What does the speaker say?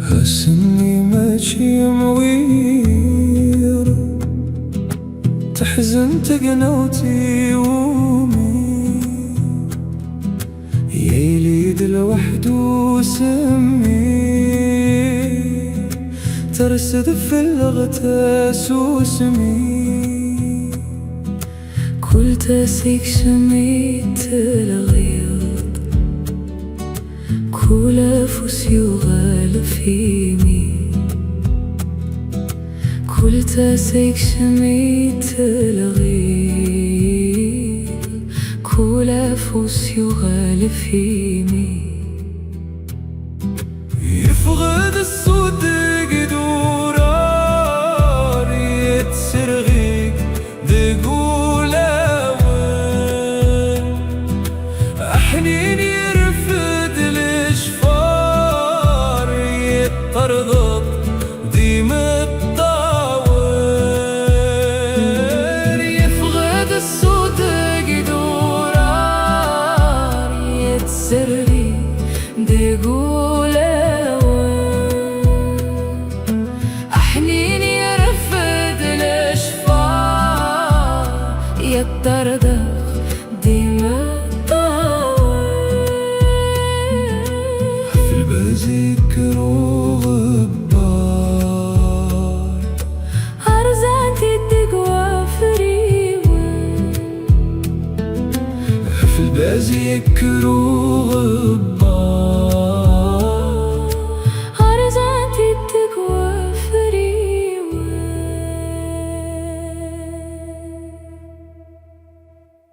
هسني ماشي موير تحزن تقنوتي ومي يليد لوحده سمي ترسد في الغتاس وسمي كل تاسيك شميت الغياض كل أفوس يغال فيمي كل تاسيك شميت الغياض كل أفوس يغال فيمي يفقد الصوت قدورار يتسرغيك دقول أول أحنين يرفد الاشفار يتطرضب ديم الطاول يفقد الصوت قدورار يتسرغيك دقول يتردخ ديما طاول في البازيك غبار أرزانتي الدقوة فريوان في البازيك غبار